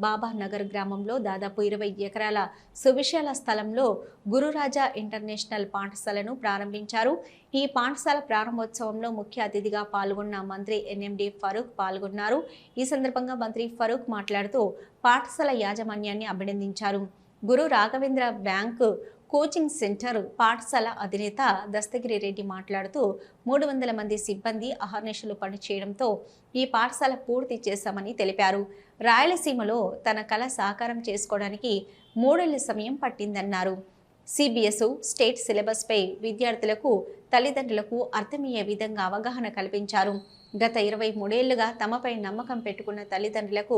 బాబా నగర్ గ్రామంలో దాదాపు 20 ఎకరాల సువిశాల స్థలంలో గురురాజా ఇంటర్నేషనల్ పాఠశాలను ప్రారంభించారు. ఈ పాఠశాల ప్రారంభోత్సవంలో ముఖ్య అతిథిగా పాల్గొన్న మంత్రి ఎన్ఎండి ఫరూక్ పాల్గొన్నారు. ఈ సందర్భంగా మంత్రి ఫరూక్ మాట్లాడుతూ పాఠశాల యాజమాన్యాన్ని అభినందించారు. గురు రాఘవేంద్ర బ్యాంకు కోచింగ్ సెంటర్ పాఠశాల అధినేత దస్తగిరి రెడ్డి మాట్లాడుతూ 300 మంది సిబ్బంది అహర్నిశలు పనిచేయడంతో ఈ పాఠశాల పూర్తి చేశామని తెలిపారు. రాయలసీమలో తన కళ సాకారం చేసుకోవడానికి 3 ఏళ్ల సమయం పట్టిందన్నారు. సిబిఎస్ స్టేట్ సిలబస్పై విద్యార్థులకు తల్లిదండ్రులకు అర్థమయ్యే విధంగా అవగాహన కల్పించారు. గత 23 ఏళ్లుగా తమపై నమ్మకం పెట్టుకున్న తల్లిదండ్రులకు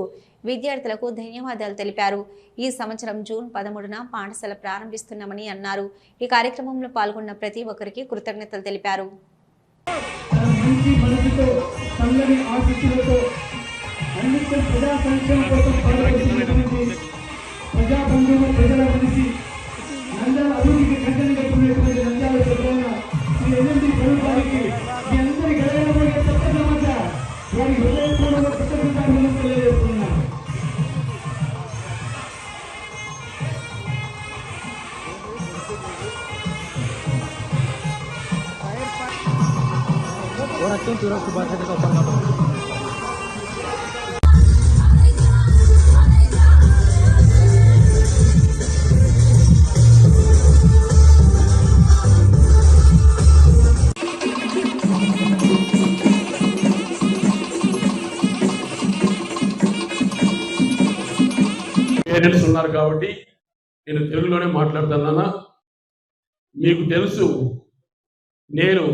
విద్యార్థులకు ధన్యవాదాలు తెలిపారు. ఈ సంవత్సరం జూన్ 13న పాఠశాల ప్రారంభిస్తున్నామని అన్నారు. ఈ కార్యక్రమంలో పాల్గొన్న ప్రతి ఒక్కరికి కృతజ్ఞతలు తెలిపారు. పేరెంట్స్ ఉన్నారు కాబట్టి నేను తెలుగులోనే మాట్లాడుతున్నానా. మీకు తెలుసు, నేను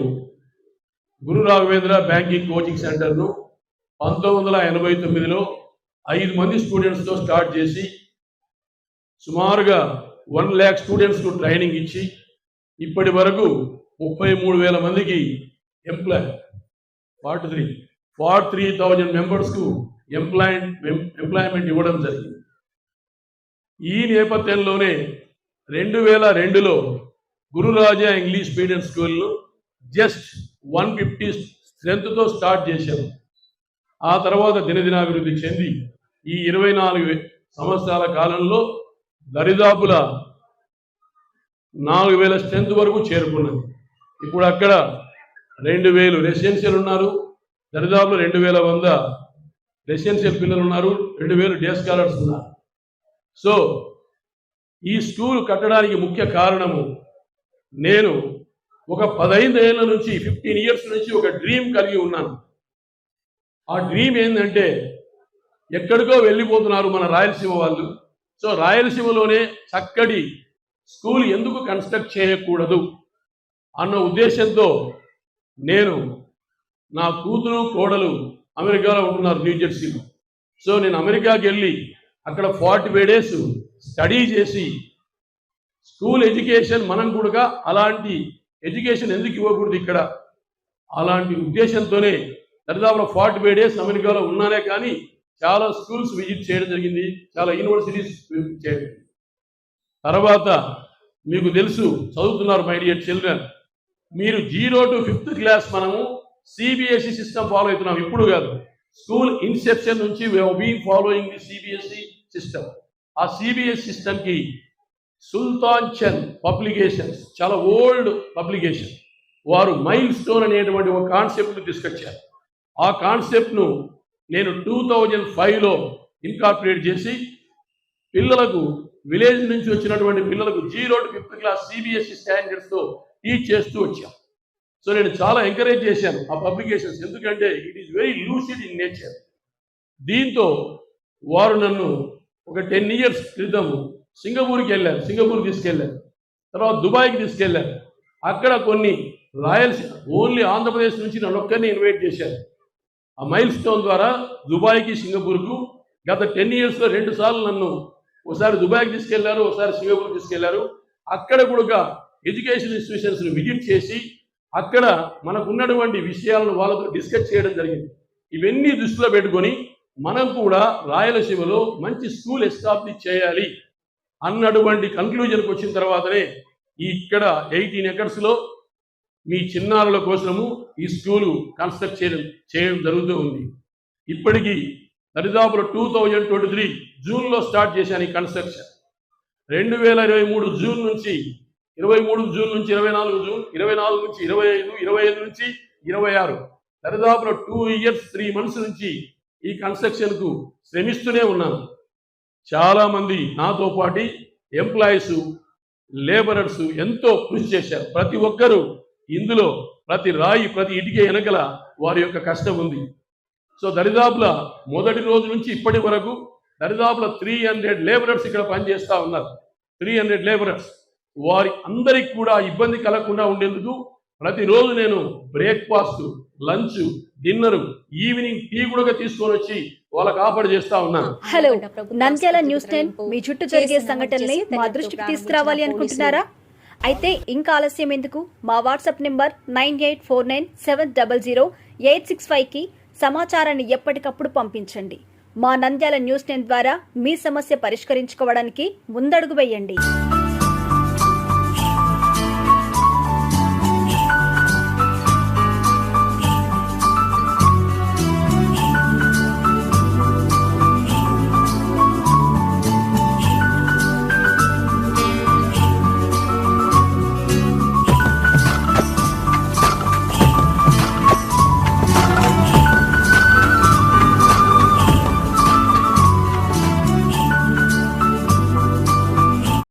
గురు రాఘవేంద్ర బ్యాంకింగ్ కోచింగ్ సెంటర్ను 1989లో 5 మంది స్టూడెంట్స్తో స్టార్ట్ చేసి సుమారుగా 1 lakh స్టూడెంట్స్కు ట్రైనింగ్ ఇచ్చి ఇప్పటి వరకు 33,000 మందికి ఎంప్లాయ్ 43,000 మెంబర్స్కు ఎంప్లాయ్మెంట్ ఇవ్వడం జరిగింది. ఈ నేపథ్యంలోనే 2002లో గురురాజా ఇంగ్లీష్ మీడియం స్కూల్ను జస్ట్ 150 స్ట్రెంత్తో స్టార్ట్ చేశారు. ఆ తర్వాత దినదినాభివృద్ధి చెంది ఈ 24 సంవత్సరాల కాలంలో దరిదాపుల 4,000 స్ట్రెంత్ వరకు చేరుకున్నది. ఇప్పుడు అక్కడ 2,000 రెసిడెన్షియల్ ఉన్నారు, దరిదాపుల 2,100 రెసిడెన్షియల్ పిల్లలు ఉన్నారు, 2,000 డే స్కాలర్స్ ఉన్నారు. సో ఈ స్కూల్ కట్టడానికి ముఖ్య కారణము, నేను ఒక 15 ఏళ్ళ నుంచి 15 ఇయర్స్ నుంచి ఒక డ్రీమ్ కలిగి ఉన్నాను. ఆ డ్రీమ్ ఏంటంటే, ఎక్కడికో వెళ్ళిపోతున్నారు మన రాయలసీమ వాళ్ళు. సో రాయలసీమలోనే చక్కటి స్కూల్ ఎందుకు కన్స్ట్రక్ట్ చేయకూడదు అన్న ఉద్దేశంతో నేను, నా కూతురు కోడలు అమెరికాలో ఉంటున్నారు, న్యూజెర్సీలో. సో నేను అమెరికాకి వెళ్ళి అక్కడ 45 days స్టడీ చేసి స్కూల్ ఎడ్యుకేషన్ మనం కూడా అలాంటి ఎడ్యుకేషన్ ఎందుకు ఇవ్వకూడదు ఇక్కడ, అలాంటి ఉద్దేశంతోనే దరిదాపులో 45 days అమెరికాలో ఉన్నానే కానీ చాలా స్కూల్స్ విజిట్ చేయడం జరిగింది, చాలా యూనివర్సిటీస్ విజిట్ చేయడం. తర్వాత మీకు తెలుసు, చదువుతున్నారు మై డియర్ చిల్డ్రన్, మీరు 0 to 5th క్లాస్ మనము సిబిఎస్ఈ సిస్టమ్ ఫాలో అవుతున్నాం. ఇప్పుడు కాదు, స్కూల్ ఇన్సెప్షన్ నుంచి being following the CBSE system. ఆ సిబిఎస్ సిస్టమ్కి సుల్తాన్ చంద్ పబ్లికేషన్స్, చాలా ఓల్డ్ పబ్లికేషన్, వారు మైల్ స్టోన్ అనేటువంటి ఒక కాన్సెప్ట్ను తీసుకొచ్చారు. ఆ కాన్సెప్ట్ను నేను 2005లో ఇన్కార్పొరేట్ చేసి పిల్లలకు, విలేజ్ నుంచి వచ్చినటువంటి పిల్లలకు 0 to 5th క్లాస్ సిబిఎస్ఈ స్టాండర్డ్స్తో టీచ్ చేస్తూ వచ్చాం. సో నేను చాలా ఎంకరేజ్ చేశాను ఆ పబ్లికేషన్స్, ఎందుకంటే it is very lucid in nature. దీంతో వారు నన్ను ఒక 10 years క్రితం సింగపూర్కి తీసుకెళ్ళారు, తర్వాత దుబాయ్కి తీసుకెళ్ళారు. అక్కడ కొన్ని రాయలసీమ, ఓన్లీ ఆంధ్రప్రదేశ్ నుంచి నన్ను ఒక్కరిని ఇన్వైట్ చేశారు. ఆ మైల్ స్టోన్ ద్వారా దుబాయ్కి, సింగపూర్కు గత 10 yearsలో 2 సార్లు నన్ను, ఒకసారి దుబాయ్కి తీసుకెళ్లారు, ఒకసారి సింగపూర్కి తీసుకెళ్లారు. అక్కడ కూడా ఎడ్యుకేషన్ ఇన్స్టిట్యూషన్స్ని విజిట్ చేసి అక్కడ మనకు ఉన్నటువంటి విషయాలను వాళ్ళతో డిస్కస్ చేయడం జరిగింది. ఇవన్నీ దృష్టిలో పెట్టుకొని మనం కూడా రాయలసీమలో మంచి స్కూల్ ఎస్టాబ్లిష్ చేయాలి అన్నటువంటి కన్క్లూజన్కి వచ్చిన తర్వాతనే ఇక్కడ 18 acresలో మీ చిన్నారుల కోసము ఈ స్కూలు కన్స్ట్రక్ట్ చేయడం జరుగుతూ ఉంది. ఇప్పటికీ దరిదాపులో 2023 జూన్లో స్టార్ట్ చేశాను ఈ కన్స్ట్రక్షన్. 2023 జూన్ నుంచి 23 జూన్ నుంచి 24 జూన్, 24 నుంచి 25, 25 నుంచి 26, దరిదాపులో 2 years 3 months నుంచి ఈ కన్స్ట్రక్షన్కు శ్రమిస్తూనే ఉన్నాను. చాలామంది నాతో పాటు ఎంప్లాయీస్, లేబరర్స్ ఎంతో కృషి చేశారు. ప్రతి ఒక్కరూ ఇందులో ప్రతి రాయి, ప్రతి ఇటుక వెనకల వారి యొక్క కష్టం ఉంది. సో దరిదాపుల మొదటి రోజు నుంచి ఇప్పటి వరకు దరిదాపుల 300 లేబరర్స్ ఇక్కడ పనిచేస్తూ ఉన్నారు. 300 లేబరర్స్. వారి అందరికి కూడా ఇబ్బంది కలగకుండా ఉండేందుకు ప్రతిరోజు నేను breakfast, lunch, dinner, evening tea కూడా తీసుకొని వచ్చి వాళ్ళకి ఆఫర్ చేస్తా ఉన్నాను. హలో, నంద్యాల న్యూస్ 10 మీ చుట్టూ జరిగే సంఘటనల్ని మా దృష్టికి తీసుకురావాలి అనుకుంటున్నారా? అయితే ఇంకా ఆలస్యం ఎందుకు? మా వాట్సాప్ నెంబర్ 9849700865కి సమాచారాన్ని ఎప్పటికప్పుడు పంపించండి. మా నంద్యాల న్యూస్ 10 ద్వారా మీ సమస్య పరిష్కరించుకోవడానికి ముందడుగు వేయండి.